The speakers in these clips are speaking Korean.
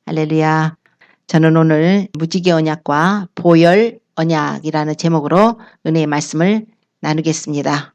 할렐루야. 저는 오늘 무지개 언약과 보혈 언약이라는 제목으로 은혜의 말씀을 나누겠습니다.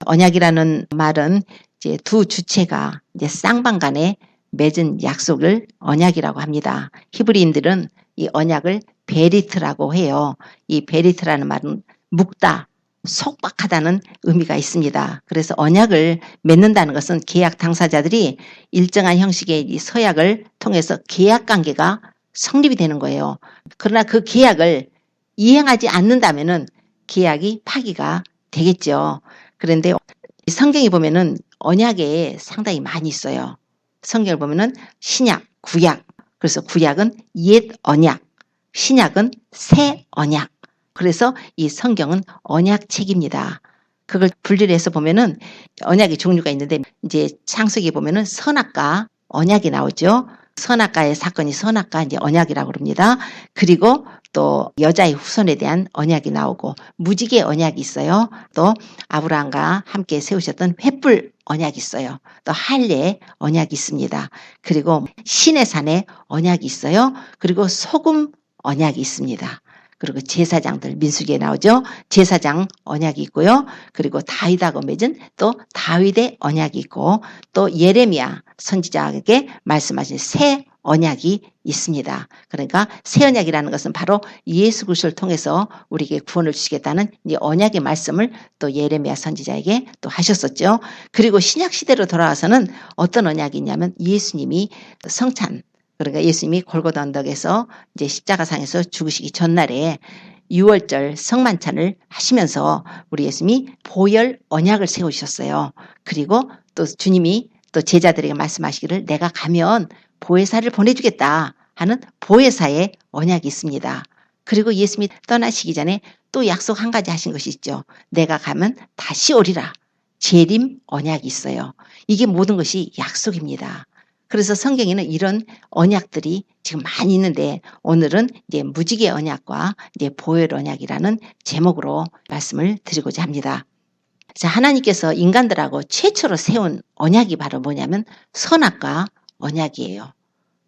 언약이라는 말은 이제 두 주체가 이제 쌍방간에 맺은 약속을 언약이라고 합니다. 히브리인들은 이 언약을 베리트라고 해요. 이 베리트라는 말은 묵다, 속박하다는 의미가 있습니다. 그래서 언약을 맺는다는 것은 계약 당사자들이 일정한 형식의 이 서약을 통해서 계약 관계가 성립이 되는 거예요. 그러나 그 계약을 이행하지 않는다면은 계약이 파기가 되겠죠. 그런데 성경에 보면은 언약에 상당히 많이 있어요. 성경을 보면은 신약, 구약. 그래서 구약은 옛 언약, 신약은 새 언약. 그래서 이 성경은 언약책입니다. 그걸 분리를 해서 보면은 언약의 종류가 있는데 이제 창세기에 보면은 선악과 언약이 나오죠. 선악과의 사건이 선악과 이제 언약이라고 그럽니다. 그리고 또 여자의 후손에 대한 언약이 나오고 무지개 언약이 있어요. 또 아브라함과 함께 세우셨던 횃불 언약이 있어요. 또 할례 언약이 있습니다. 그리고 시내산에 언약이 있어요. 그리고 소금 언약이 있습니다. 그리고 제사장들 민수기에 나오죠. 제사장 언약이 있고요. 그리고 다윗하고 맺은 또 다윗의 언약이 있고 또 예레미야 선지자에게 말씀하신 새 언약이 있습니다. 그러니까 새 언약이라는 것은 바로 예수 그리스도를 통해서 우리에게 구원을 주시겠다는 이 언약의 말씀을 또 예레미야 선지자에게 또 하셨었죠. 그리고 신약 시대로 돌아와서는 어떤 언약이 있냐면 예수님이 성찬, 그러니까 예수님이 골고다 언덕에서 이제 십자가상에서 죽으시기 전날에 6월절 성만찬을 하시면서 우리 예수님이 보혈 언약을 세우셨어요. 그리고 또 주님이 또 제자들에게 말씀하시기를 내가 가면 보혜사를 보내주겠다 하는 보혜사의 언약이 있습니다. 그리고 예수님이 떠나시기 전에 또 약속 한 가지 하신 것이 있죠. 내가 가면 다시 오리라. 재림 언약이 있어요. 이게 모든 것이 약속입니다. 그래서 성경에는 이런 언약들이 지금 많이 있는데 오늘은 이제 무지개 언약과 이제 보혈 언약이라는 제목으로 말씀을 드리고자 합니다. 자, 하나님께서 인간들하고 최초로 세운 언약이 바로 뭐냐면 선악과 언약이에요.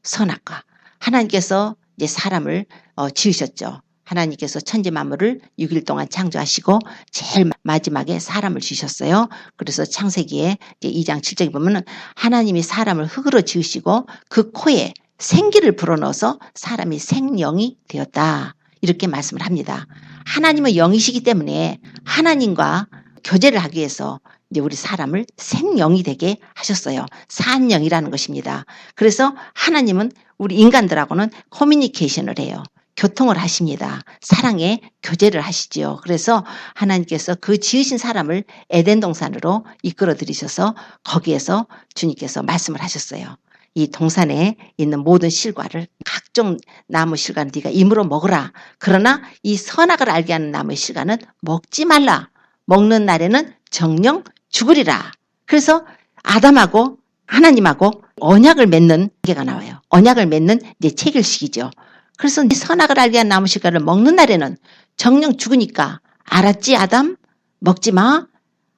선악과. 하나님께서 이제 사람을 지으셨죠. 하나님께서 천지 만물을 6일 동안 창조하시고 제일 마지막에 사람을 지으셨어요. 그래서 창세기에 이제 2장 7절에 보면은 하나님이 사람을 흙으로 지으시고 그 코에 생기를 불어넣어서 사람이 생령이 되었다. 이렇게 말씀을 합니다. 하나님은 영이시기 때문에 하나님과 교제를 하기 위해서 이제 우리 사람을 생령이 되게 하셨어요. 산령이라는 것입니다. 그래서 하나님은 우리 인간들하고는 커뮤니케이션을 해요. 교통을 하십니다. 사랑의 교제를 하시지요. 그래서 하나님께서 그 지으신 사람을 에덴 동산으로 이끌어 들이셔서 거기에서 주님께서 말씀을 하셨어요. 이 동산에 있는 모든 실과를 각종 나무 실과는 네가 임으로 먹으라. 그러나 이 선악을 알게 하는 나무의 실과는 먹지 말라. 먹는 날에는 정령 죽으리라. 그래서 아담하고 하나님하고 언약을 맺는 게가 나와요. 언약을 맺는 이제 체결식이죠. 그래서 선악을 알게 한 나무 실과를 먹는 날에는 정령 죽으니까 알았지 아담? 먹지 마.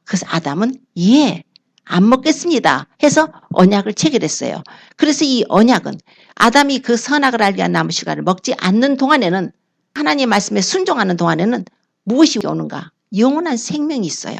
그래서 아담은 예, 안 먹겠습니다 해서 언약을 체결했어요. 그래서 이 언약은 아담이 그 선악을 알게 한 나무 실과를 먹지 않는 동안에는 하나님의 말씀에 순종하는 동안에는 무엇이 오는가? 영원한 생명이 있어요.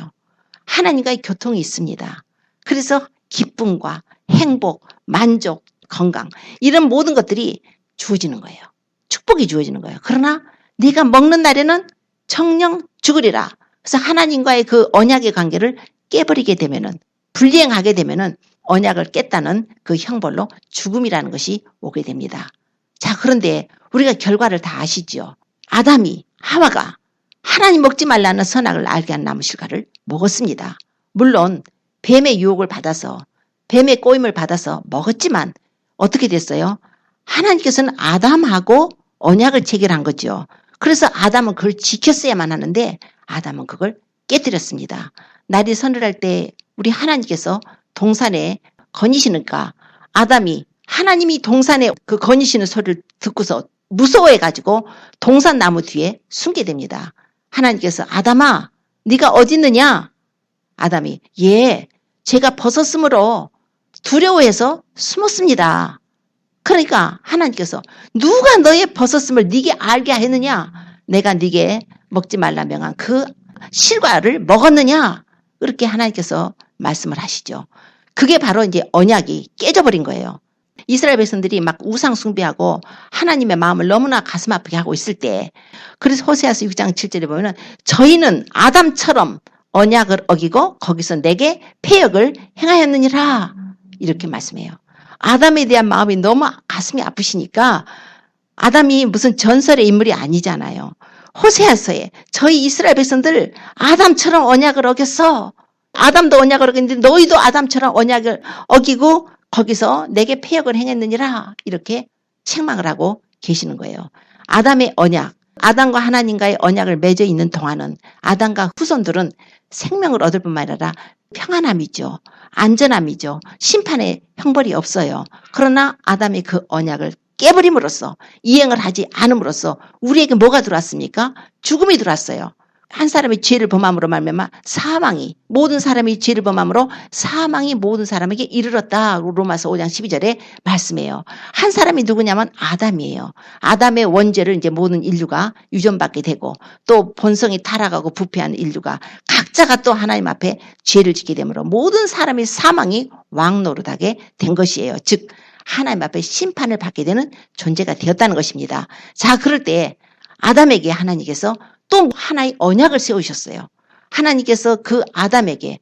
하나님과의 교통이 있습니다. 그래서 기쁨과 행복, 만족, 건강 이런 모든 것들이 주어지는 거예요. 축복이 주어지는 거예요. 그러나 네가 먹는 날에는 정령 죽으리라. 그래서 하나님과의 그 언약의 관계를 깨버리게 되면은 불이행하게 되면은 언약을 깼다는 그 형벌로 죽음이라는 것이 오게 됩니다. 자, 그런데 우리가 결과를 다 아시죠. 아담이 하와가 하나님 먹지 말라는 선악을 알게 한 나무 실과를 먹었습니다. 물론 뱀의 유혹을 받아서 뱀의 꼬임을 받아서 먹었지만 어떻게 됐어요? 하나님께서는 아담하고 언약을 체결한 거죠. 그래서 아담은 그걸 지켰어야만 하는데 아담은 그걸 깨뜨렸습니다. 날이 서늘할 때 우리 하나님께서 동산에 거니시니까 아담이 하나님이 동산에 그 거니시는 소리를 듣고서 무서워해가지고 동산 나무 뒤에 숨게 됩니다. 하나님께서 아담아 네가 어디 있느냐? 아담이 예 제가 벗었으므로 두려워해서 숨었습니다. 그러니까 하나님께서 누가 너의 벗었음을 네게 알게 했느냐? 내가 네게 먹지 말라 명한 그 실과를 먹었느냐? 그렇게 하나님께서 말씀을 하시죠. 그게 바로 이제 언약이 깨져버린 거예요. 이스라엘 백성들이 막 우상 숭배하고 하나님의 마음을 너무나 가슴 아프게 하고 있을 때, 그래서 호세아서 6장 7절에 보면은 저희는 아담처럼 언약을 어기고 거기서 내게 패역을 행하였느니라 이렇게 말씀해요. 아담에 대한 마음이 너무 가슴이 아프시니까, 아담이 무슨 전설의 인물이 아니잖아요. 호세아서에 저희 이스라엘 백성들 아담처럼 언약을 어겼어. 아담도 언약을 어겼는데 너희도 아담처럼 언약을 어기고 거기서 내게 패역을 행했느니라 이렇게 책망을 하고 계시는 거예요. 아담의 언약, 아담과 하나님과의 언약을 맺어 있는 동안은 아담과 후손들은 생명을 얻을 뿐만 아니라 평안함이죠. 안전함이죠. 심판의 형벌이 없어요. 그러나 아담이 그 언약을 깨버림으로써, 이행을 하지 않음으로써 우리에게 뭐가 들어왔습니까? 죽음이 들어왔어요. 한 사람이 죄를 범함으로 말미암아 사망이, 모든 사람이 죄를 범함으로 사망이 모든 사람에게 이르렀다. 로마서 5장 12절에 말씀해요. 한 사람이 누구냐면 아담이에요. 아담의 원죄를 이제 모든 인류가 유전받게 되고, 또 본성이 타락하고 부패한 인류가 각자가 또 하나님 앞에 죄를 짓게 되므로 모든 사람이 사망이 왕노릇하게 된 것이에요. 즉 하나님 앞에 심판을 받게 되는 존재가 되었다는 것입니다. 자, 그럴 때 아담에게 하나님께서 또 하나의 언약을 세우셨어요. 하나님께서 그 아담에게,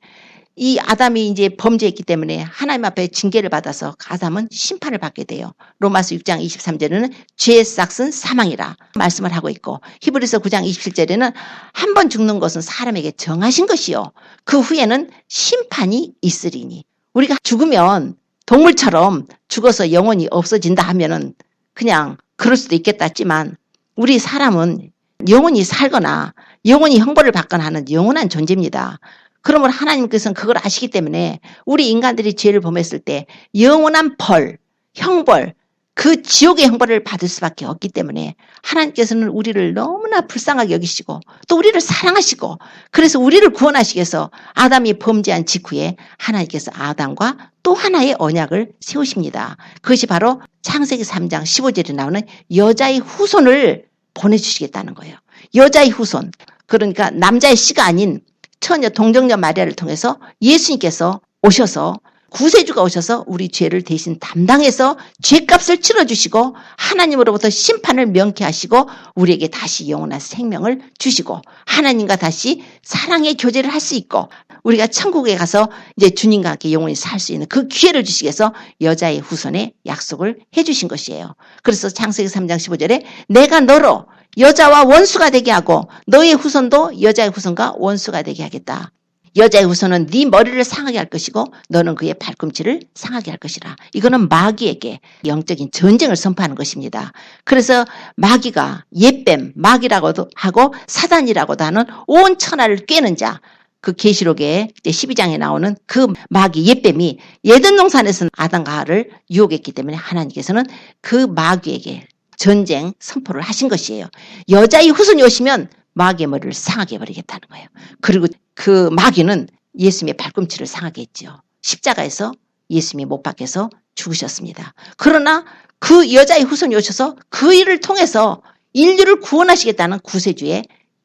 이 아담이 이제 범죄했기 때문에 하나님 앞에 징계를 받아서 아담은 심판을 받게 돼요. 로마서 6장 23절에는 죄의 싹은 사망이라 말씀을 하고 있고, 히브리서 9장 27절에는 한 번 죽는 것은 사람에게 정하신 것이요 그 후에는 심판이 있으리니. 우리가 죽으면 동물처럼 죽어서 영혼이 없어진다 하면은 그냥 그럴 수도 있겠다 했지만, 우리 사람은 영원히 살거나 영원히 형벌을 받거나 하는 영원한 존재입니다. 그러므로 하나님께서는 그걸 아시기 때문에 우리 인간들이 죄를 범했을 때 영원한 벌, 형벌, 그 지옥의 형벌을 받을 수밖에 없기 때문에 하나님께서는 우리를 너무나 불쌍하게 여기시고 또 우리를 사랑하시고, 그래서 우리를 구원하시기 위해서 아담이 범죄한 직후에 하나님께서 아담과 또 하나의 언약을 세우십니다. 그것이 바로 창세기 3장 15절에 나오는 여자의 후손을 보내주시겠다는 거예요. 여자의 후손, 그러니까 남자의 씨가 아닌 처녀 동정녀 마리아를 통해서 예수님께서 오셔서, 구세주가 오셔서 우리 죄를 대신 담당해서 죄값을 치러주시고 하나님으로부터 심판을 명쾌하시고 우리에게 다시 영원한 생명을 주시고 하나님과 다시 사랑의 교제를 할 수 있고 우리가 천국에 가서 이제 주님과 함께 영원히 살 수 있는 그 기회를 주시기 위해서 여자의 후손에 약속을 해주신 것이에요. 그래서 창세기 3장 15절에 내가 너로 여자와 원수가 되게 하고 너의 후손도 여자의 후손과 원수가 되게 하겠다. 여자의 후손은 네 머리를 상하게 할 것이고 너는 그의 발꿈치를 상하게 할 것이라. 이거는 마귀에게 영적인 전쟁을 선포하는 것입니다. 그래서 마귀가 옛뱀, 마귀라고도 하고 사단이라고도 하는 온 천하를 꿰는 자, 그 계시록의 12장에 나오는 그 마귀 옛뱀이 에덴 동산에서는 아담과 하와를 유혹했기 때문에 하나님께서는 그 마귀에게 전쟁 선포를 하신 것이에요. 여자의 후손이 오시면 마귀의 머리를 상하게 해버리겠다는 거예요. 그리고 그 마귀는 예수님의 발꿈치를 상하게 했죠. 십자가에서 예수님이 못 박혀서 죽으셨습니다. 그러나 그 여자의 후손이 오셔서 그 일을 통해서 인류를 구원하시겠다는 구세주의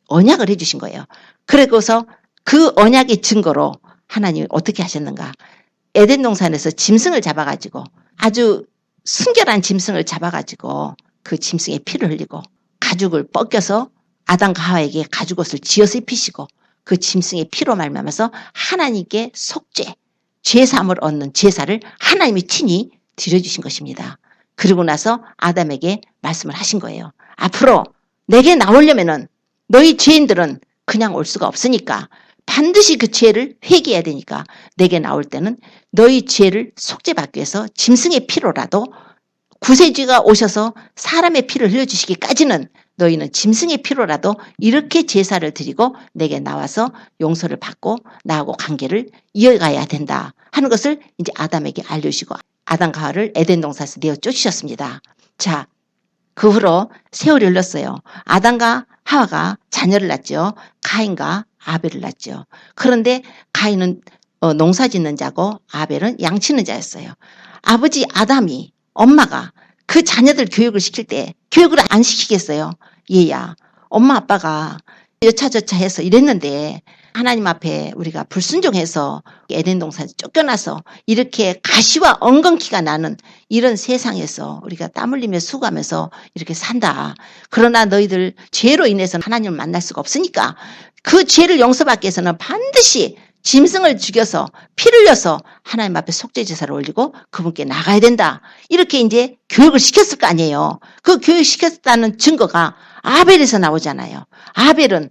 언약을 해주신 거예요. 그래서 그 언약의 증거로 하나님이 어떻게 하셨는가. 에덴 동산에서 짐승을 잡아가지고, 아주 순결한 짐승을 잡아가지고 그 짐승의 피를 흘리고 가죽을 벗겨서 아담과 하와에게 가죽옷을 지어서 입히시고 그 짐승의 피로 말미암아서 하나님께 속죄, 죄사함을 얻는 제사를 하나님이 친히 드려주신 것입니다. 그리고 나서 아담에게 말씀을 하신 거예요. 앞으로 내게 나오려면은 너희 죄인들은 그냥 올 수가 없으니까 반드시 그 죄를 회개해야 되니까 내게 나올 때는 너희 죄를 속죄받기 위해서 짐승의 피로라도, 구세주가 오셔서 사람의 피를 흘려주시기까지는 너희는 짐승의 피로라도 이렇게 제사를 드리고 내게 나와서 용서를 받고 나하고 관계를 이어가야 된다 하는 것을 이제 아담에게 알려주시고 아담과 하와를 에덴 동산에서 내어 쫓으셨습니다. 자, 그 후로 세월이 흘렀어요. 아담과 하와가 자녀를 낳죠. 가인과 아벨을 낳죠. 그런데 가인은 농사 짓는 자고 아벨은 양 치는 자였어요. 아버지 아담이, 엄마가 그 자녀들 교육을 시킬 때 교육을 안 시키겠어요? 얘야, 엄마 아빠가 여차저차 해서 이랬는데 하나님 앞에 우리가 불순종해서 에덴 동산에서 쫓겨나서 이렇게 가시와 엉겅퀴가 나는 이런 세상에서 우리가 땀 흘리며 수고하면서 이렇게 산다. 그러나 너희들 죄로 인해서는 하나님을 만날 수가 없으니까 그 죄를 용서받기 위해서는 반드시 짐승을 죽여서 피를 흘려서 하나님 앞에 속죄제사를 올리고 그분께 나가야 된다. 이렇게 이제 교육을 시켰을 거 아니에요. 그 교육시켰다는 증거가 아벨에서 나오잖아요. 아벨은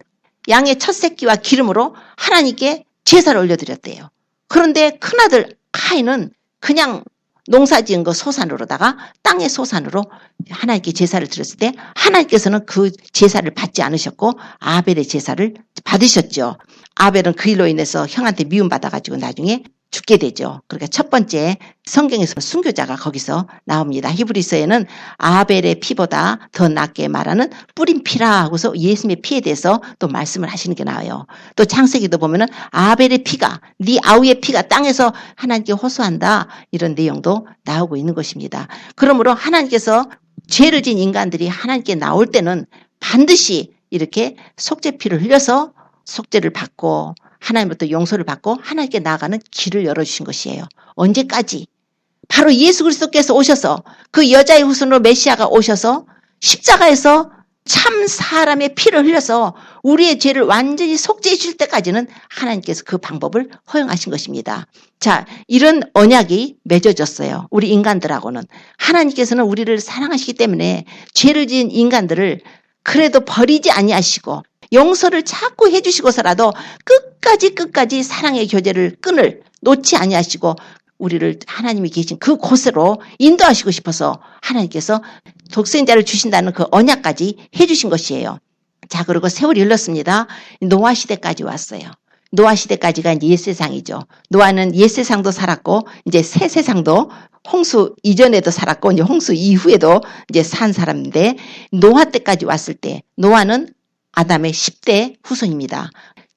양의 첫 새끼와 기름으로 하나님께 제사를 올려드렸대요. 그런데 큰아들 카인은 그냥 농사 지은 거 소산으로다가 땅의 소산으로 하나님께 제사를 드렸을 때 하나님께서는 그 제사를 받지 않으셨고 아벨의 제사를 받으셨죠. 아벨은 그 일로 인해서 형한테 미움받아가지고 나중에 죽게 되죠. 그러니까 첫 번째 성경에서 순교자가 거기서 나옵니다. 히브리서에는 아벨의 피보다 더 낫게 말하는 뿌린 피라 하고서 예수님의 피에 대해서 또 말씀을 하시는 게 나와요. 또 창세기도 보면은 아벨의 피가 네 아우의 피가 땅에서 하나님께 호소한다 이런 내용도 나오고 있는 것입니다. 그러므로 하나님께서 죄를 진 인간들이 하나님께 나올 때는 반드시 이렇게 속죄피를 흘려서 속죄를 받고 하나님부터 용서를 받고 하나님께 나아가는 길을 열어주신 것이에요. 언제까지? 바로 예수 그리스도께서 오셔서 그 여자의 후손으로 메시아가 오셔서 십자가에서 참 사람의 피를 흘려서 우리의 죄를 완전히 속죄해 줄 때까지는 하나님께서 그 방법을 허용하신 것입니다. 자, 이런 언약이 맺어졌어요. 우리 인간들하고는. 하나님께서는 우리를 사랑하시기 때문에 죄를 지은 인간들을 그래도 버리지 아니하시고 용서를 자꾸 해주시고서라도 끝까지 사랑의 교제를 끈을 놓지 아니하시고 우리를 하나님이 계신 그 곳으로 인도하시고 싶어서 하나님께서 독생자를 주신다는 그 언약까지 해주신 것이에요. 자, 그리고 세월이 흘렀습니다. 노아 시대까지 왔어요. 노아 시대까지가 이제 옛세상이죠. 노아는 옛세상도 살았고 이제 새세상도 홍수 이전에도 살았고 이제 홍수 이후에도 이제 산 사람인데 노아 때까지 왔을 때 노아는 아담의 10대 후손입니다.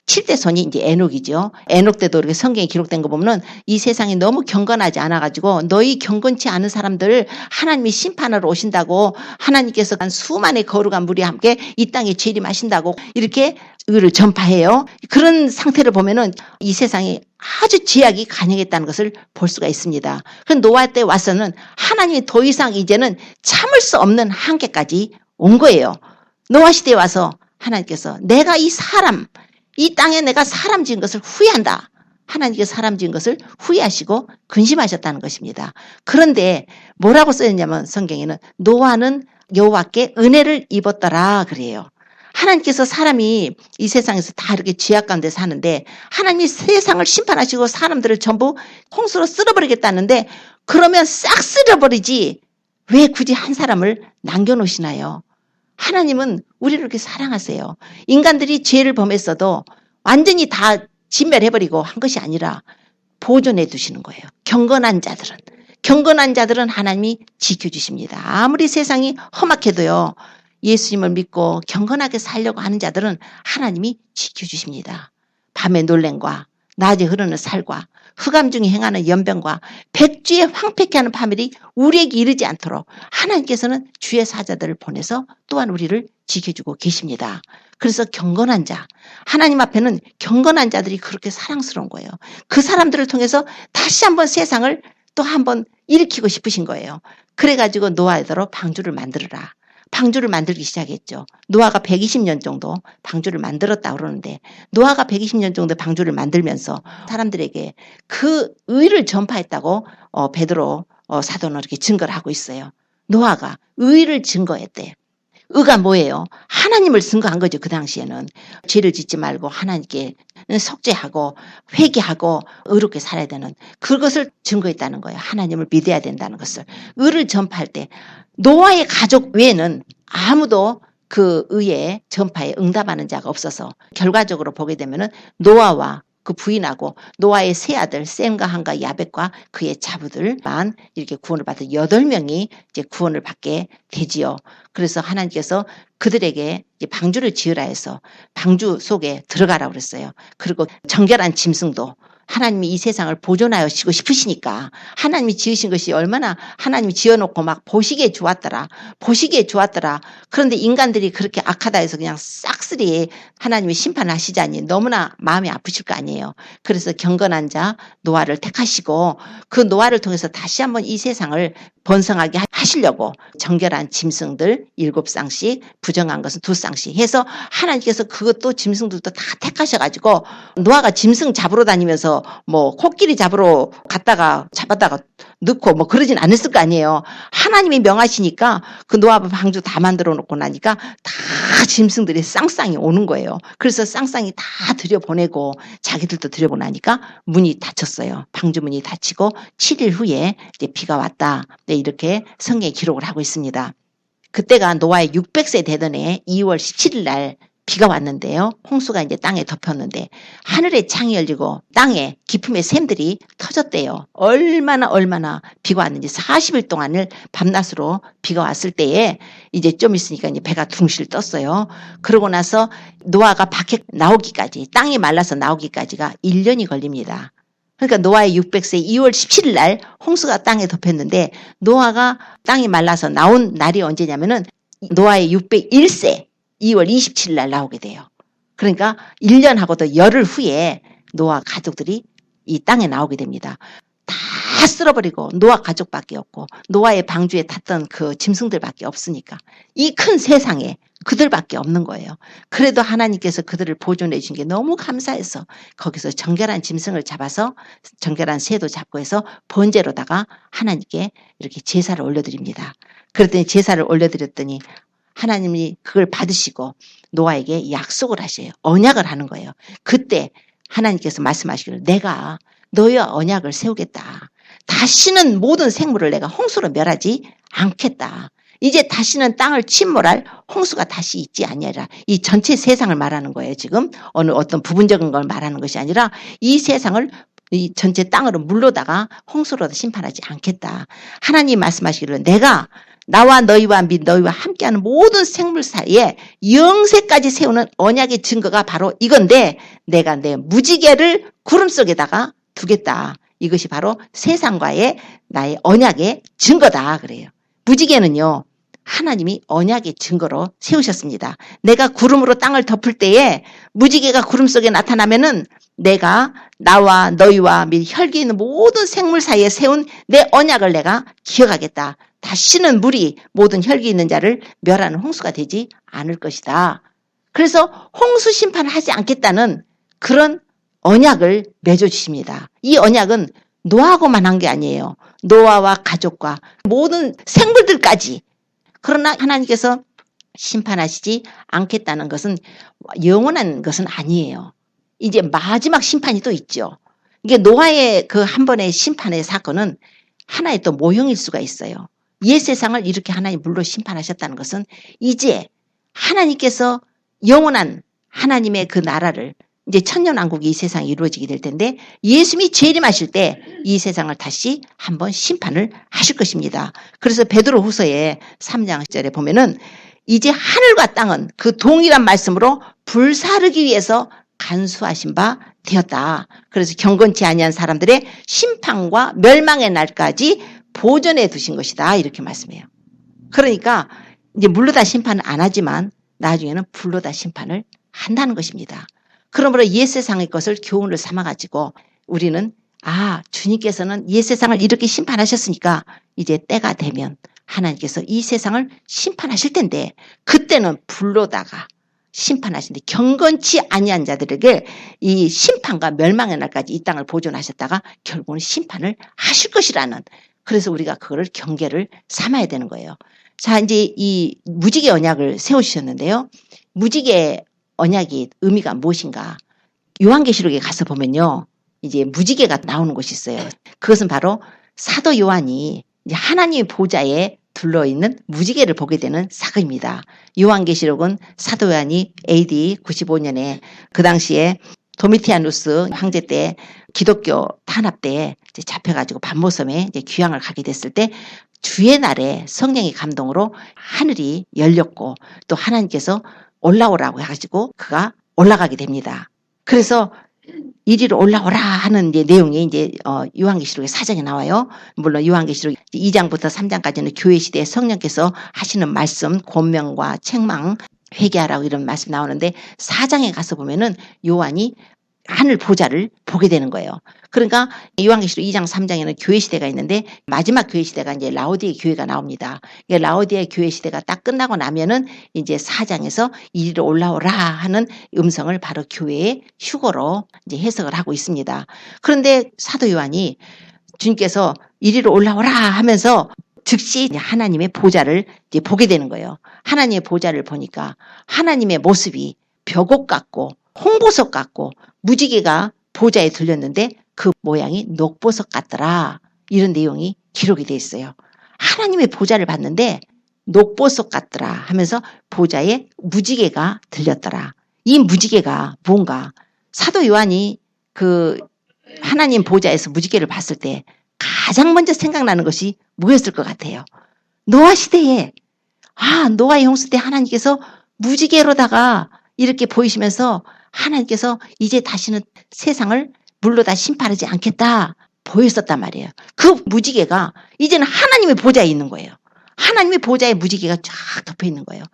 7대 손이 이제 에녹이죠. 에녹 때도 이렇게 성경에 기록된 거 보면은 이 세상이 너무 경건하지 않아가지고 너희 경건치 않은 사람들 하나님이 심판하러 오신다고 하나님께서 한 수만의 거룩한 물이 함께 이 땅에 재림하신다고 이렇게 의를 전파해요. 그런 상태를 보면은 이 세상이 아주 죄악이 간영했다는 것을 볼 수가 있습니다. 그 노아 때 와서는 하나님이 더 이상 이제는 참을 수 없는 한계까지 온 거예요. 노아 시대에 와서 하나님께서 내가 이 땅에 내가 사람 지은 것을 후회한다. 하나님께서 사람 지은 것을 후회하시고 근심하셨다는 것입니다. 그런데 뭐라고 써있냐면 성경에는 노아는 여호와께 은혜를 입었더라 그래요. 하나님께서 사람이 이 세상에서 다 이렇게 죄악 가운데 사는데 하나님이 세상을 심판하시고 사람들을 전부 홍수로 쓸어버리겠다는데 그러면 싹 쓸어버리지 왜 굳이 한 사람을 남겨놓으시나요? 하나님은 우리를 그렇게 사랑하세요. 인간들이 죄를 범했어도 완전히 다 진멸해버리고 한 것이 아니라 보존해 두시는 거예요. 경건한 자들은 하나님이 지켜주십니다. 아무리 세상이 험악해도요. 예수님을 믿고 경건하게 살려고 하는 자들은 하나님이 지켜주십니다. 밤의 놀램과 낮에 흐르는 살과 흑암 중에 행하는 연병과 백주에 황폐케 하는 파멸이 우리에게 이르지 않도록 하나님께서는 주의 사자들을 보내서 또한 우리를 지켜주고 계십니다. 그래서 경건한 자, 하나님 앞에는 경건한 자들이 그렇게 사랑스러운 거예요. 그 사람들을 통해서 다시 한번 세상을 또 한번 일으키고 싶으신 거예요. 그래가지고 노아더러 방주를 만들어라. 방주를 만들기 시작했죠. 노아가 120년 정도 방주를 만들었다고 그러는데 노아가 120년 정도 방주를 만들면서 사람들에게 그 의를 전파했다고 베드로 사도는 이렇게 증거를 하고 있어요. 노아가 의를 증거했대. 의가 뭐예요? 하나님을 증거한 거죠. 그 당시에는 죄를 짓지 말고 하나님께 속죄하고 회개하고 의롭게 살아야 되는 그것을 증거했다는 거예요. 하나님을 믿어야 된다는 것을. 의를 전파할 때 노아의 가족 외에는 아무도 그 의의 전파에 응답하는 자가 없어서 결과적으로 보게 되면은 노아와 그 부인하고 노아의 세 아들 셈과 함과 야벳과 그의 자부들만 이렇게 구원을 받은 8명이 이제 구원을 받게 되지요. 그래서 하나님께서 그들에게 이제 방주를 지으라 해서 방주 속에 들어가라고 그랬어요. 그리고 정결한 짐승도 하나님이 이 세상을 보존하시고 싶으시니까 하나님이 지으신 것이 얼마나 하나님이 지어놓고 막 보시기에 좋았더라. 보시기에 좋았더라. 그런데 인간들이 그렇게 악하다 해서 그냥 싹쓸이 하나님이 심판하시자니 너무나 마음이 아프실 거 아니에요. 그래서 경건한 자 노아를 택하시고 그 노아를 통해서 다시 한번 이 세상을 번성하게 하시려고 정결한 짐승들 7쌍씩, 부정한 것은 2쌍씩 해서 하나님께서 그것도 짐승들도 다 택하셔가지고 노아가 짐승 잡으러 다니면서 뭐 코끼리 잡으러 갔다가 잡았다가 넣고 뭐 그러진 않았을 거 아니에요. 하나님이 명하시니까 그 노아 방주 다 만들어 놓고 나니까 다 짐승들이 쌍쌍이 오는 거예요. 그래서 쌍쌍이 다 들여보내고 자기들도 들여보내니까 문이 닫혔어요. 방주 문이 닫히고 7일 후에 이제 비가 왔다. 네, 이렇게 성경에 기록을 하고 있습니다. 그때가 노아의 600세 되던 해 2월 17일 날 비가 왔는데요. 홍수가 이제 땅에 덮였는데 하늘의 창이 열리고 땅에 기품의 샘들이 터졌대요. 얼마나 비가 왔는지 40일 동안을 밤낮으로 비가 왔을 때에 이제 좀 있으니까 이제 배가 둥실 떴어요. 그러고 나서 노아가 밖에 나오기까지 땅이 말라서 나오기까지가 1년이 걸립니다. 그러니까 노아의 600세 2월 17일 날 홍수가 땅에 덮였는데 노아가 땅이 말라서 나온 날이 언제냐면은 노아의 601세 2월 27일 날 나오게 돼요. 그러니까 1년하고도 열흘 후에 노아 가족들이 이 땅에 나오게 됩니다. 다 쓸어버리고 노아 가족밖에 없고 노아의 방주에 탔던 그 짐승들밖에 없으니까 이 큰 세상에 그들밖에 없는 거예요. 그래도 하나님께서 그들을 보존해 주신 게 너무 감사해서 거기서 정결한 짐승을 잡아서 정결한 새도 잡고 해서 번제로다가 하나님께 이렇게 제사를 올려드립니다. 그랬더니 제사를 올려드렸더니 하나님이 그걸 받으시고 노아에게 약속을 하셔요. 언약을 하는 거예요. 그때 하나님께서 말씀하시기를 내가 너희와 언약을 세우겠다. 다시는 모든 생물을 내가 홍수로 멸하지 않겠다. 이제 다시는 땅을 침몰할 홍수가 다시 있지 아니하리라. 이 전체 세상을 말하는 거예요. 지금 어떤 부분적인 걸 말하는 것이 아니라 이 세상을 이 전체 땅으로 물러다가 홍수로 심판하지 않겠다. 하나님 말씀하시기를 내가 나와 너희와 및 너희와 함께하는 모든 생물 사이에 영세까지 세우는 언약의 증거가 바로 이건데 내가 내 무지개를 구름 속에다가 두겠다. 이것이 바로 세상과의 나의 언약의 증거다 그래요. 무지개는요. 하나님이 언약의 증거로 세우셨습니다. 내가 구름으로 땅을 덮을 때에 무지개가 구름 속에 나타나면은 내가 나와 너희와 및 혈기 있는 모든 생물 사이에 세운 내 언약을 내가 기억하겠다. 다시는 물이 모든 혈기 있는 자를 멸하는 홍수가 되지 않을 것이다. 그래서 홍수 심판을 하지 않겠다는 그런 언약을 맺어주십니다. 이 언약은 노아하고만 한 게 아니에요. 노아와 가족과 모든 생물들까지. 그러나 하나님께서 심판하시지 않겠다는 것은 영원한 것은 아니에요. 이제 마지막 심판이 또 있죠. 이게 노아의 그 한 번의 심판의 사건은 하나의 또 모형일 수가 있어요. 옛 세상을 이렇게 하나님 물로 심판하셨다는 것은 이제 하나님께서 영원한 하나님의 그 나라를 이제 천년왕국이 이 세상에 이루어지게 될 텐데 예수님이 재림하실 때 이 세상을 다시 한번 심판을 하실 것입니다. 그래서 베드로후서에 3장 10절에 보면은 이제 하늘과 땅은 그 동일한 말씀으로 불사르기 위해서 간수하신 바 되었다. 그래서 경건치 아니한 사람들의 심판과 멸망의 날까지 보존해 두신 것이다. 이렇게 말씀해요. 그러니까 이제 물로 다 심판을 안 하지만 나중에는 불로 다 심판을 한다는 것입니다. 그러므로 옛 세상의 것을 교훈을 삼아가지고 우리는 주님께서는 옛 세상을 이렇게 심판하셨으니까 이제 때가 되면 하나님께서 이 세상을 심판하실 텐데 그때는 불로다가 심판하신데 경건치 아니한 자들에게 이 심판과 멸망의 날까지 이 땅을 보존하셨다가 결국은 심판을 하실 것이라는 그래서 우리가 그거를 경계를 삼아야 되는 거예요. 자, 이제 이 무지개 언약을 세우셨는데요. 무지개 언약이 의미가 무엇인가? 요한계시록에 가서 보면요. 이제 무지개가 나오는 곳이 있어요. 그것은 바로 사도 요한이 이제 하나님의 보좌에 둘러있는 무지개를 보게 되는 사건입니다. 요한계시록은 사도 요한이 AD 95년에 그 당시에 도미티아누스 황제 때 기독교 탄압 때 이제 잡혀가지고 반모섬에 이제 귀향을 가게 됐을 때 주의 날에 성령의 감동으로 하늘이 열렸고 또 하나님께서 올라오라고 해가지고 그가 올라가게 됩니다. 그래서 이리로 올라오라 하는 이제 내용이 이제 요한계시록의 4장에 나와요. 물론 요한계시록 2장부터 3장까지는 교회 시대에 성령께서 하시는 말씀, 권명과 책망, 회개하라고 이런 말씀 나오는데 4장에 가서 보면은 요한이 하늘 보좌를 보게 되는 거예요. 그러니까 요한계시록 2장 3장에는 교회 시대가 있는데 마지막 교회 시대가 이제 라오디게 교회가 나옵니다. 라오디게 교회 시대가 딱 끝나고 나면은 이제 4장에서 이리로 올라오라 하는 음성을 바로 교회의 휴거로 이제 해석을 하고 있습니다. 그런데 사도 요한이 주님께서 이리로 올라오라 하면서 즉시 하나님의 보좌를 이제 보게 되는 거예요. 하나님의 보좌를 보니까 하나님의 모습이 벽옥 같고 홍보석 같고 무지개가 보좌에 들렸는데 그 모양이 녹보석 같더라. 이런 내용이 기록이 되어 있어요. 하나님의 보좌를 봤는데 녹보석 같더라 하면서 보좌에 무지개가 들렸더라. 이 무지개가 뭔가 사도 요한이 그 하나님 보좌에서 무지개를 봤을 때 가장 먼저 생각나는 것이 뭐였을 것 같아요? 노아 시대에 노아의 홍수 때 하나님께서 무지개로다가 이렇게 보이시면서 하나님께서 이제 다시는 세상을 물로 다 심판하지 않겠다 보였었단 말이에요. 그 무지개가 이제는 하나님의 보좌에 있는 거예요. 하나님의 보좌에 무지개가 쫙 덮여 있는 거예요.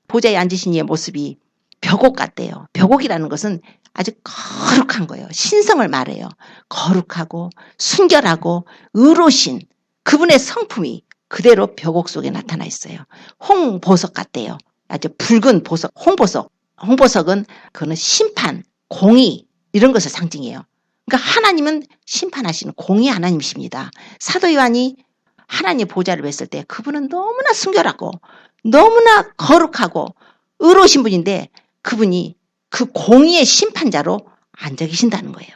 보좌에 앉으신 이의 모습이 벽옥 같대요. 벽옥이라는 것은 아주 거룩한 거예요. 신성을 말해요. 거룩하고 순결하고 의로신 그분의 성품이 그대로 벽옥 속에 나타나 있어요. 홍보석 같대요. 아주 붉은 보석, 홍보석. 홍보석은 그거는 심판, 공의 이런 것을 상징해요. 그러니까 하나님은 심판하시는 공의 하나님이십니다. 사도 요한이 하나님의 보좌를 뵀을 때 그분은 너무나 순결하고 너무나 거룩하고 의로우신 분인데 그분이 그 공의의 심판자로 앉아 계신다는 거예요.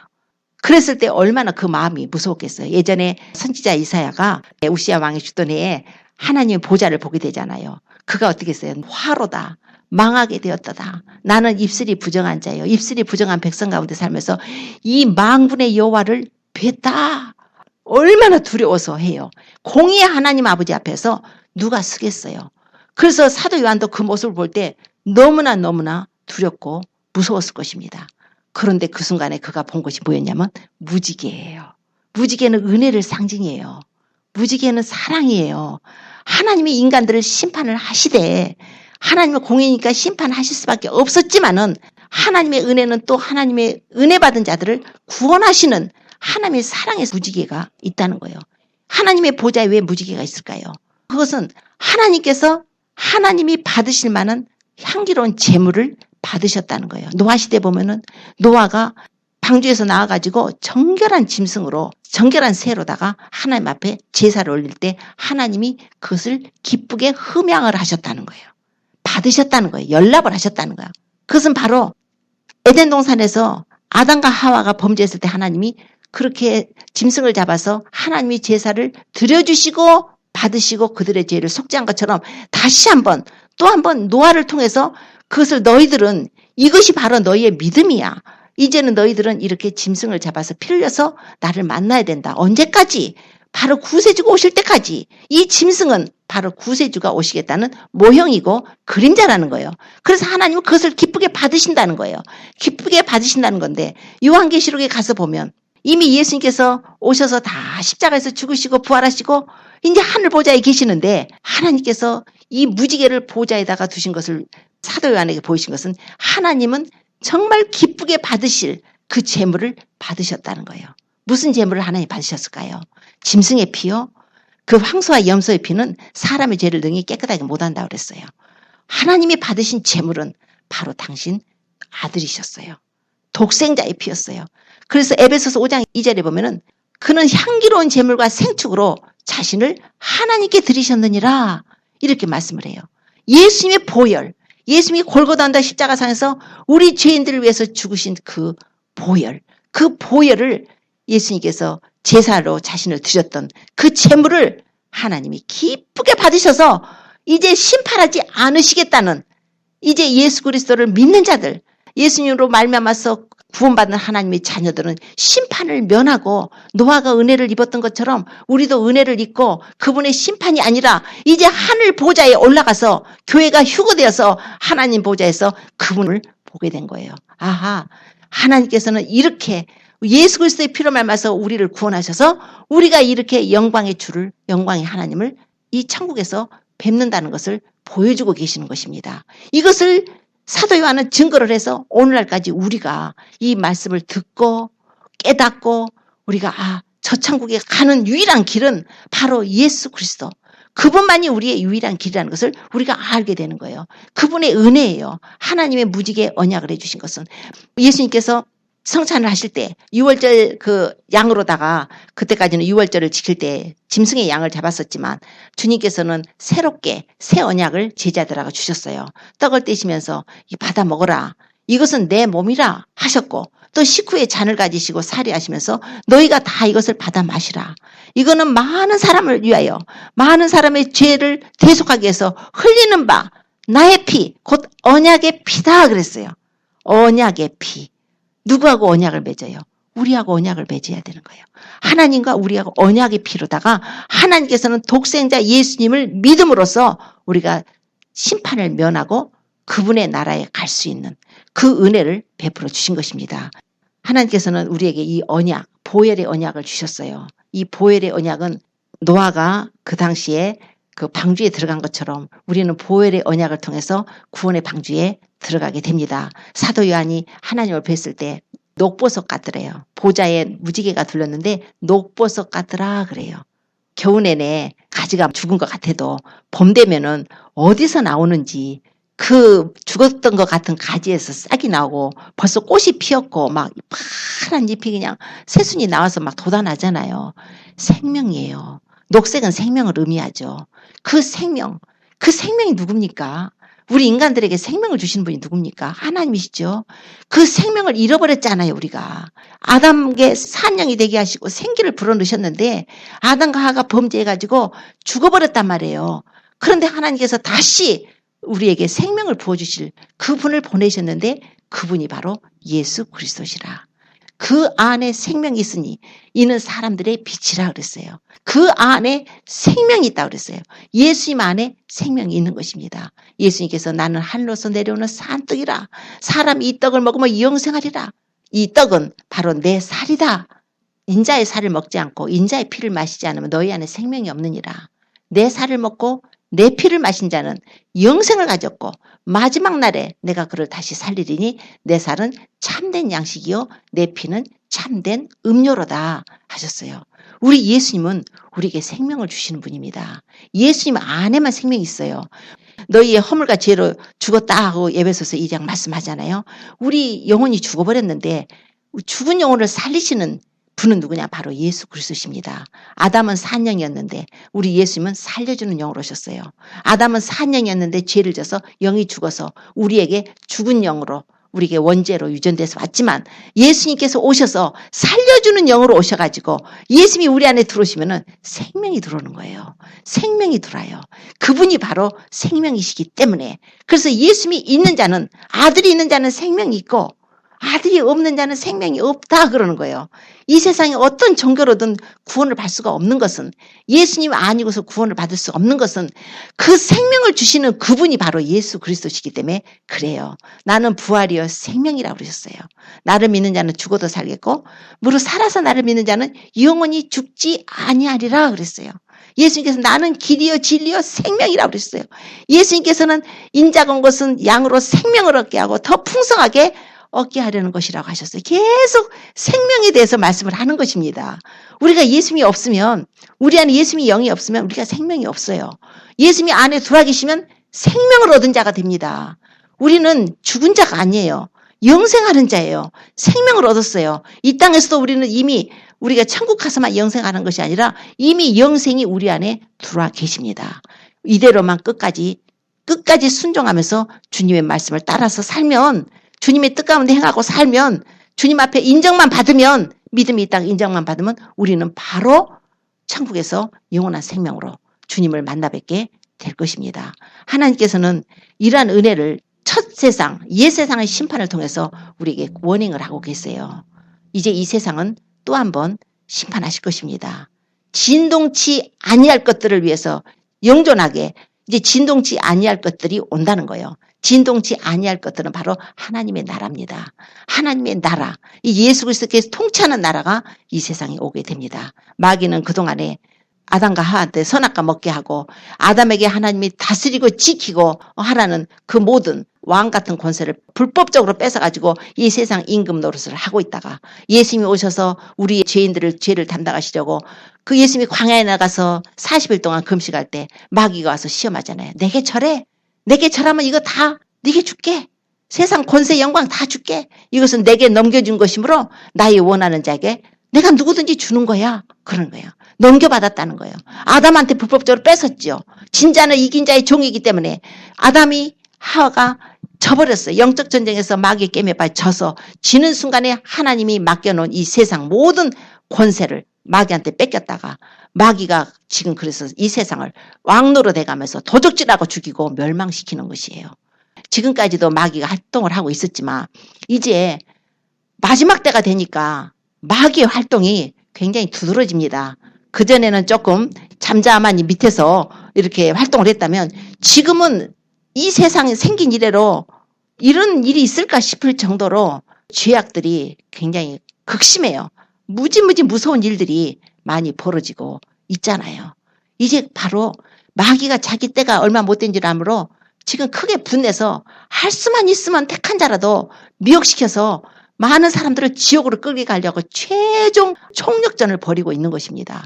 그랬을 때 얼마나 그 마음이 무서웠겠어요. 예전에 선지자 이사야가 우시야 왕이 죽던 해에 하나님의 보좌를 보게 되잖아요. 그가 어떻게 했어요? 화로다. 망하게 되었다. 나는 입술이 부정한 자예요. 입술이 부정한 백성 가운데 살면서 이 망군의 여호와를 뵀다. 얼마나 두려워서 해요. 공의의 하나님 아버지 앞에서 누가 서겠어요. 그래서 사도 요한도 그 모습을 볼 때 너무나 두렵고 무서웠을 것입니다. 그런데 그 순간에 그가 본 것이 뭐였냐면 무지개예요. 무지개는 은혜를 상징해요. 무지개는 사랑이에요. 하나님이 인간들을 심판을 하시되 하나님의 공의니까 심판하실 수밖에 없었지만은 하나님의 은혜는 또 하나님의 은혜 받은 자들을 구원하시는 하나님의 사랑의 무지개가 있다는 거예요. 하나님의 보좌에 왜 무지개가 있을까요? 그것은 하나님께서 하나님이 받으실 만한 향기로운 제물을 받으셨다는 거예요. 노아 시대 보면은 노아가 방주에서 나와가지고 정결한 짐승으로 정결한 새로다가 하나님 앞에 제사를 올릴 때 하나님이 그것을 기쁘게 흠양을 하셨다는 거예요. 받으셨다는 거예요. 연락을 하셨다는 거예요. 그것은 바로 에덴 동산에서 아담과 하와가 범죄했을 때 하나님이 그렇게 짐승을 잡아서 하나님이 제사를 드려주시고 받으시고 그들의 죄를 속죄한 것처럼 다시 한번 또 한번 노아를 통해서 그것을 너희들은 이것이 바로 너희의 믿음이야. 이제는 너희들은 이렇게 짐승을 잡아서 피 흘려서 나를 만나야 된다. 언제까지? 바로 구세주가 오실 때까지. 이 짐승은 바로 구세주가 오시겠다는 모형이고 그림자라는 거예요. 그래서 하나님은 그것을 기쁘게 받으신다는 거예요. 기쁘게 받으신다는 건데 요한계시록에 가서 보면 이미 예수님께서 오셔서 다 십자가에서 죽으시고 부활하시고 이제 하늘 보좌에 계시는데 하나님께서 이 무지개를 보좌에다가 두신 것을 사도 요한에게 보이신 것은 하나님은 정말 기쁘게 받으실 그 제물을 받으셨다는 거예요. 무슨 제물을 하나님 받으셨을까요? 짐승의 피요? 그 황소와 염소의 피는 사람의 죄를 능히 깨끗하게 못한다고 그랬어요. 하나님이 받으신 제물은 바로 당신 아들이셨어요. 독생자의 피였어요. 그래서 에베소서 5장 2절에 보면은 그는 향기로운 제물과 생축으로 자신을 하나님께 드리셨느니라 이렇게 말씀을 해요. 예수님의 보혈, 예수님이 골고다 언덕 십자가상에서 우리 죄인들을 위해서 죽으신 그 보혈, 그 보혈을 예수님께서 제사로 자신을 드렸던 그 제물을 하나님이 기쁘게 받으셔서 이제 심판하지 않으시겠다는 이제 예수 그리스도를 믿는 자들, 예수님으로 말미암아서 구원받은 하나님의 자녀들은 심판을 면하고 노아가 은혜를 입었던 것처럼 우리도 은혜를 입고 그분의 심판이 아니라 이제 하늘 보좌에 올라가서 교회가 휴거되어서 하나님 보좌에서 그분을 보게 된 거예요. 아하, 하나님께서는 이렇게 예수 그리스도의 피로 말미암아서 우리를 구원하셔서 우리가 이렇게 영광의 주를, 영광의 하나님을 이 천국에서 뵙는다는 것을 보여주고 계시는 것입니다. 이것을 사도 요한은 증거를 해서 오늘날까지 우리가 이 말씀을 듣고 깨닫고 우리가 저 천국에 가는 유일한 길은 바로 예수 그리스도, 그분만이 우리의 유일한 길이라는 것을 우리가 알게 되는 거예요. 그분의 은혜예요. 하나님의 무지개 언약을 해주신 것은 예수님께서 성찬을 하실 때 6월절 그 양으로다가 그때까지는 6월절을 지킬 때 짐승의 양을 잡았었지만 주님께서는 새롭게 새 언약을 제자들에게 주셨어요. 떡을 떼시면서 받아 먹어라. 이것은 내 몸이라 하셨고 또 식후에 잔을 가지시고 사리하시면서 너희가 다 이것을 받아 마시라. 이거는 많은 사람을 위하여 많은 사람의 죄를 대속하기 위해서 흘리는 바 나의 피, 곧 언약의 피다 그랬어요. 언약의 피. 누구하고 언약을 맺어요? 우리하고 언약을 맺어야 되는 거예요. 하나님과 우리하고 언약의 피로다가 하나님께서는 독생자 예수님을 믿음으로써 우리가 심판을 면하고 그분의 나라에 갈 수 있는 그 은혜를 베풀어 주신 것입니다. 하나님께서는 우리에게 이 언약, 보혈의 언약을 주셨어요. 이 보혈의 언약은 노아가 그 당시에 그 방주에 들어간 것처럼 우리는 보혈의 언약을 통해서 구원의 방주에 들어가게 됩니다. 사도 요한이 하나님을 뵀을 때 녹보석 같더래요. 보좌에 무지개가 둘렀는데 녹보석 같더라 그래요. 겨우 내내 가지가 죽은 것 같아도 봄 되면은 어디서 나오는지 그 죽었던 것 같은 가지에서 싹이 나오고 벌써 꽃이 피었고 막 파란 잎이 그냥 새순이 나와서 막 돋아나잖아요. 생명이에요. 녹색은 생명을 의미하죠. 그 생명이 누굽니까? 우리 인간들에게 생명을 주시는 분이 누굽니까? 하나님이시죠. 그 생명을 잃어버렸잖아요, 우리가. 아담에게 산령이 되게 하시고 생기를 불어넣으셨는데 아담과 하가 범죄해가지고 죽어버렸단 말이에요. 그런데 하나님께서 다시 우리에게 생명을 부어주실 그분을 보내셨는데 그분이 바로 예수 그리스도시라. 그 안에 생명이 있으니 이는 사람들의 빛이라 그랬어요. 그 안에 생명이 있다고 그랬어요. 예수님 안에 생명이 있는 것입니다. 예수님께서 나는 하늘로서 내려오는 산떡이라. 사람이 이 떡을 먹으면 영생하리라. 이 떡은 바로 내 살이다. 인자의 살을 먹지 않고 인자의 피를 마시지 않으면 너희 안에 생명이 없느니라. 내 살을 먹고 내 피를 마신 자는 영생을 가졌고 마지막 날에 내가 그를 다시 살리리니 내 살은 참된 양식이요 내 피는 참된 음료로다 하셨어요. 우리 예수님은 우리에게 생명을 주시는 분입니다. 예수님 안에만 생명이 있어요. 너희의 허물과 죄로 죽었다 하고 에베소서 2장 말씀하잖아요. 우리 영혼이 죽어버렸는데 죽은 영혼을 살리시는 분은 누구냐? 바로 예수 그리스도십니다. 아담은 산영이었는데 우리 예수님은 살려주는 영으로 오셨어요. 아담은 산영이었는데 죄를 져서 영이 죽어서 우리에게 죽은 영으로 우리에게 원죄로 유전돼서 왔지만 예수님께서 오셔서 살려주는 영으로 오셔가지고 예수님이 우리 안에 들어오시면 생명이 들어오는 거예요. 생명이 들어와요. 그분이 바로 생명이시기 때문에 그래서 예수님이 있는 자는 아들이 있는 자는 생명이 있고 아들이 없는 자는 생명이 없다 그러는 거예요. 이 세상에 어떤 종교로든 구원을 받을 수가 없는 것은 예수님 아니고서 구원을 받을 수 없는 것은 그 생명을 주시는 그분이 바로 예수 그리스도시기 때문에 그래요. 나는 부활이요 생명이라고 그러셨어요. 나를 믿는 자는 죽어도 살겠고 무릇 살아서 나를 믿는 자는 영원히 죽지 아니하리라 그랬어요. 예수님께서 나는 길이요 진리요 생명이라고 그랬어요. 예수님께서는 인자가 온 것은 양으로 생명을 얻게 하고 더 풍성하게 얻게 하려는 것이라고 하셨어요. 계속 생명에 대해서 말씀을 하는 것입니다. 우리가 예수님이 없으면 우리 안에 예수님이 영이 없으면 우리가 생명이 없어요. 예수님이 안에 들어와 계시면 생명을 얻은 자가 됩니다. 우리는 죽은 자가 아니에요. 영생하는 자예요. 생명을 얻었어요. 이 땅에서도 우리는 이미 우리가 천국 가서만 영생하는 것이 아니라 이미 영생이 우리 안에 들어와 계십니다. 이대로만 끝까지 순종하면서 주님의 말씀을 따라서 살면 주님의 뜻 가운데 행하고 살면 주님 앞에 인정만 받으면 믿음이 있다고 인정만 받으면 우리는 바로 천국에서 영원한 생명으로 주님을 만나 뵙게 될 것입니다. 하나님께서는 이러한 은혜를 첫 세상, 옛 세상의 심판을 통해서 우리에게 워닝을 하고 계세요. 이제 이 세상은 또 한 번 심판하실 것입니다. 진동치 아니할 것들을 위해서 영존하게 이제 진동치 아니할 것들이 온다는 거예요. 진동치 아니할 것들은 바로 하나님의 나라입니다. 하나님의 나라, 이 예수 그리스도께서 통치하는 나라가 이 세상에 오게 됩니다. 마귀는 그동안에 아담과 하와한테 선악과 먹게 하고 아담에게 하나님이 다스리고 지키고 하라는 그 모든 왕 같은 권세를 불법적으로 뺏어가지고 이 세상 임금 노릇을 하고 있다가 예수님이 오셔서 우리 죄인들을 죄를 담당하시려고 그 예수님이 광야에 나가서 40일 동안 금식할 때 마귀가 와서 시험하잖아요. 내게 절해. 내게 절하면 이거 다 네게 줄게. 세상 권세 영광 다 줄게. 이것은 내게 넘겨준 것이므로 나의 원하는 자에게 내가 누구든지 주는 거야. 그런 거예요. 넘겨받았다는 거예요. 아담한테 불법적으로 뺏었죠. 진자는 이긴 자의 종이기 때문에 아담이 하와가 져버렸어요. 영적 전쟁에서 마귀의 깨매에 빠져 져서 지는 순간에 하나님이 맡겨놓은 이 세상 모든 권세를 마귀한테 뺏겼다가 마귀가 지금 그래서 이 세상을 왕노릇 해가면서 도적질하고 죽이고 멸망시키는 것이에요. 지금까지도 마귀가 활동을 하고 있었지만 이제 마지막 때가 되니까 마귀의 활동이 굉장히 두드러집니다. 그전에는 조금 잠잠한 밑에서 이렇게 활동을 했다면 지금은 이 세상에 생긴 이래로 이런 일이 있을까 싶을 정도로 죄악들이 굉장히 극심해요. 무지무지 무서운 일들이 많이 벌어지고 있잖아요. 이제 바로 마귀가 자기 때가 얼마 못 된 줄 아므로 지금 크게 분내서 할 수만 있으면 택한 자라도 미혹시켜서 많은 사람들을 지옥으로 끌게 가려고 최종 총력전을 벌이고 있는 것입니다.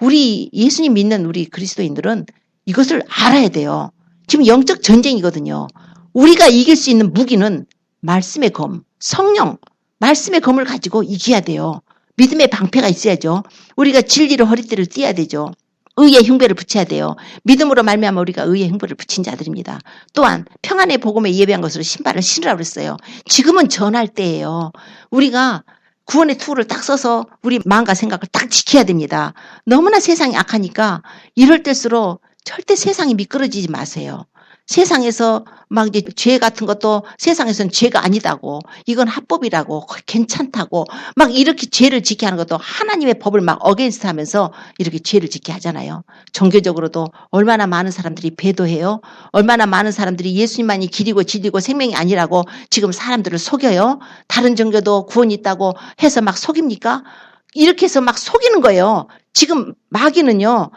우리 예수님 믿는 우리 그리스도인들은 이것을 알아야 돼요. 지금 영적 전쟁이거든요. 우리가 이길 수 있는 무기는 말씀의 검, 성령, 말씀의 검을 가지고 이겨야 돼요. 믿음의 방패가 있어야죠. 우리가 진리로 허리띠를 띠어야 되죠. 의의 흉배를 붙여야 돼요. 믿음으로 말미암아 우리가 의의 흉배를 붙인 자들입니다. 또한 평안의 복음에 예배한 것으로 신발을 신으라고 그랬어요. 지금은 전할 때예요. 우리가 구원의 투구를 딱 써서 우리 마음과 생각을 딱 지켜야 됩니다. 너무나 세상이 악하니까 이럴 때일수록 절대 세상이 미끄러지지 마세요. 세상에서 막 이제 죄 같은 것도 세상에서는 죄가 아니다고 이건 합법이라고 괜찮다고 막 이렇게 죄를 지게 하는 것도 하나님의 법을 막 어게인스트 하면서 이렇게 죄를 지게 하잖아요. 종교적으로도 얼마나 많은 사람들이 배도해요. 얼마나 많은 사람들이 예수님만이 길이고 진리고 생명이 아니라고 지금 사람들을 속여요. 다른 종교도 구원이 있다고 해서 막 속입니까? 이렇게 해서 막 속이는 거예요. 지금 마귀는요.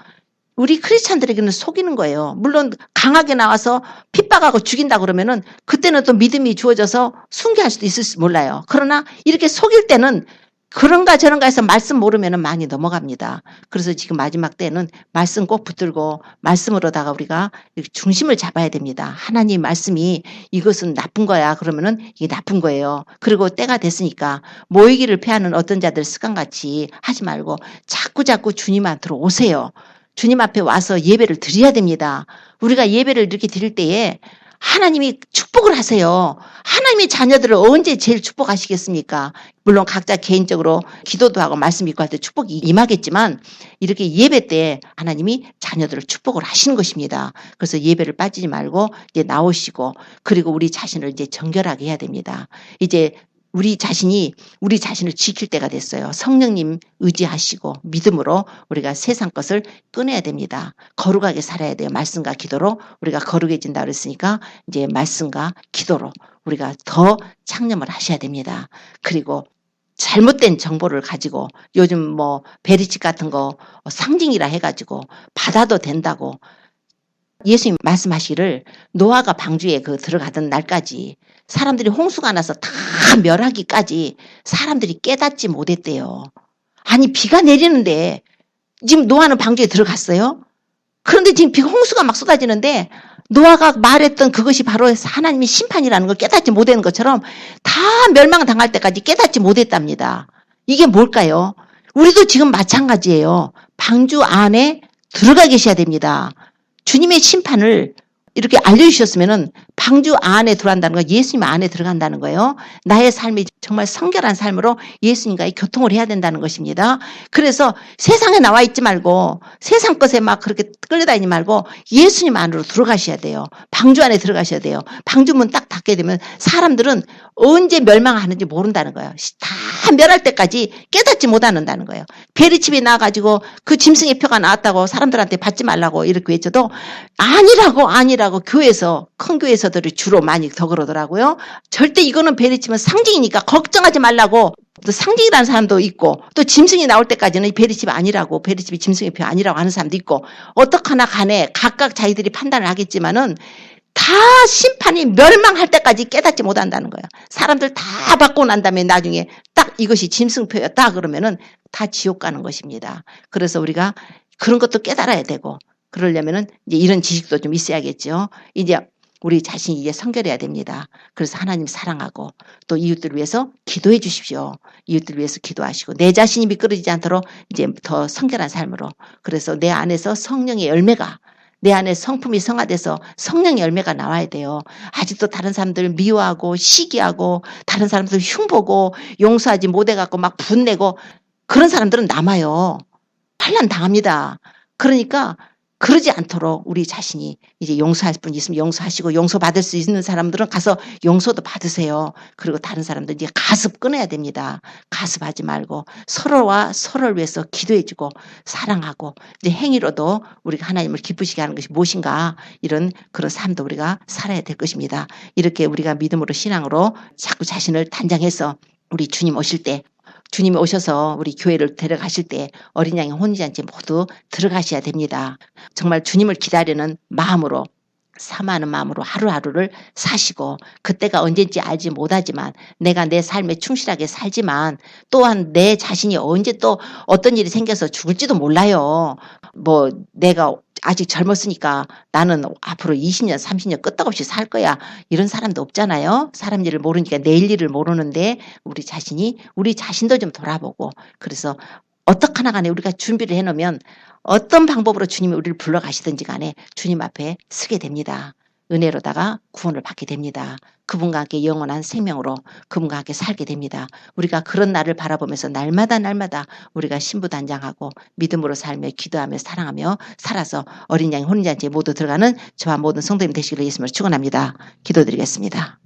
우리 크리스찬들에게는 속이는 거예요. 물론 강하게 나와서 핍박하고 죽인다 그러면은 그때는 또 믿음이 주어져서 순교할 수도 있을지 몰라요. 그러나 이렇게 속일 때는 그런가 저런가 해서 말씀 모르면은 많이 넘어갑니다. 그래서 지금 마지막 때는 말씀 꼭 붙들고 말씀으로다가 우리가 중심을 잡아야 됩니다. 하나님 말씀이 이것은 나쁜 거야. 그러면은 이게 나쁜 거예요. 그리고 때가 됐으니까 모이기를 피하는 어떤 자들 습관같이 하지 말고 자꾸 주님한테로 오세요. 주님 앞에 와서 예배를 드려야 됩니다. 우리가 예배를 이렇게 드릴 때에 하나님이 축복을 하세요. 하나님의 자녀들을 언제 제일 축복하시겠습니까? 물론 각자 개인적으로 기도도 하고 말씀 읽고 할 때 축복이 임하겠지만 이렇게 예배 때 하나님이 자녀들을 축복을 하시는 것입니다. 그래서 예배를 빠지지 말고 이제 나오시고 그리고 우리 자신을 이제 정결하게 해야 됩니다. 이제 우리 자신을 지킬 때가 됐어요. 성령님 의지하시고 믿음으로 우리가 세상 것을 끊어야 됩니다. 거룩하게 살아야 돼요. 말씀과 기도로 우리가 거룩해진다 그랬으니까 이제 말씀과 기도로 우리가 더 창념을 하셔야 됩니다. 그리고 잘못된 정보를 가지고 요즘 뭐 베리칩 같은 거 상징이라 해가지고 받아도 된다고 예수님 말씀하시기를 노아가 방주에 들어가던 날까지 사람들이 홍수가 나서 다 멸하기까지 사람들이 깨닫지 못했대요. 아니 비가 내리는데 지금 노아는 방주에 들어갔어요. 그런데 지금 홍수가 막 쏟아지는데 노아가 말했던 그것이 바로 하나님의 심판이라는 걸 깨닫지 못하는 것처럼 다 멸망당할 때까지 깨닫지 못했답니다. 이게 뭘까요? 우리도 지금 마찬가지예요. 방주 안에 들어가 계셔야 됩니다. 주님의 심판을 이렇게 알려주셨으면은 방주 안에 들어간다는 거 예수님 안에 들어간다는 거예요. 나의 삶이 정말 성결한 삶으로 예수님과의 교통을 해야 된다는 것입니다. 그래서 세상에 나와 있지 말고 세상 것에 막 그렇게 끌려다니지 말고 예수님 안으로 들어가셔야 돼요. 방주 안에 들어가셔야 돼요. 방주문 딱 닫게 되면 사람들은 언제 멸망하는지 모른다는 거예요. 다 멸할 때까지 깨닫지 못한다는 거예요. 베리칩이 나와가지고 그 짐승의 표가 나왔다고 사람들한테 받지 말라고 이렇게 외쳐도 아니라고 교회에서 큰 교회에서들이 주로 많이 더 그러더라고요. 절대 이거는 베리칩은 상징이니까 걱정하지 말라고. 또 상징이라는 사람도 있고 또 짐승이 나올 때까지는 베리칩이 아니라고 베리칩이 짐승의 표 아니라고 하는 사람도 있고 어떡하나 간에 각각 자기들이 판단을 하겠지만은 다 심판이 멸망할 때까지 깨닫지 못한다는 거예요. 사람들 다 받고 난 다음에 나중에 딱 이것이 짐승표였다 그러면은 다 지옥 가는 것입니다. 그래서 우리가 그런 것도 깨달아야 되고 그러려면은 이제 이런 지식도 좀 있어야겠죠. 이제 우리 자신이 이제 성결해야 됩니다. 그래서 하나님 사랑하고 또 이웃들을 위해서 기도해 주십시오. 이웃들을 위해서 기도하시고 내 자신이 미끄러지지 않도록 이제 더 성결한 삶으로 그래서 내 안에서 성령의 열매가 내 안에 성품이 성화돼서 성령의 열매가 나와야 돼요. 아직도 다른 사람들 미워하고 시기하고 다른 사람들 흉보고 용서하지 못해갖고 막 분내고 그런 사람들은 남아요. 환난 당합니다. 그러니까 그러지 않도록 우리 자신이 이제 용서할 분 있으면 용서하시고 용서받을 수 있는 사람들은 가서 용서도 받으세요. 그리고 다른 사람들 이제 가습 끊어야 됩니다. 가습하지 말고 서로와 서로를 위해서 기도해주고 사랑하고 이제 행위로도 우리가 하나님을 기쁘시게 하는 것이 무엇인가 이런 그런 삶도 우리가 살아야 될 것입니다. 이렇게 우리가 믿음으로 신앙으로 자꾸 자신을 단장해서 우리 주님 오실 때 주님이 오셔서 우리 교회를 데려가실 때 어린 양의 혼인잔치에 모두 들어가셔야 됩니다. 정말 주님을 기다리는 마음으로 사모하는 마음으로 하루하루를 사시고 그때가 언제인지 알지 못하지만 내가 내 삶에 충실하게 살지만 또한 내 자신이 언제 또 어떤 일이 생겨서 죽을지도 몰라요. 뭐 내가 아직 젊었으니까 나는 앞으로 20년 30년 끄떡없이 살 거야 이런 사람도 없잖아요. 사람 일을 모르니까 내일 일을 모르는데 우리 자신도 좀 돌아보고 그래서 어떡하나 간에 우리가 준비를 해놓으면 어떤 방법으로 주님이 우리를 불러가시든지 간에 주님 앞에 서게 됩니다. 은혜로다가 구원을 받게 됩니다. 그분과 함께 영원한 생명으로 그분과 함께 살게 됩니다. 우리가 그런 날을 바라보면서 날마다 우리가 신부단장하고 믿음으로 살며 기도하며 사랑하며 살아서 어린 양의 혼인잔치에 모두 들어가는 저와 모든 성도님 되시기를 예수님으로 축원합니다. 기도드리겠습니다.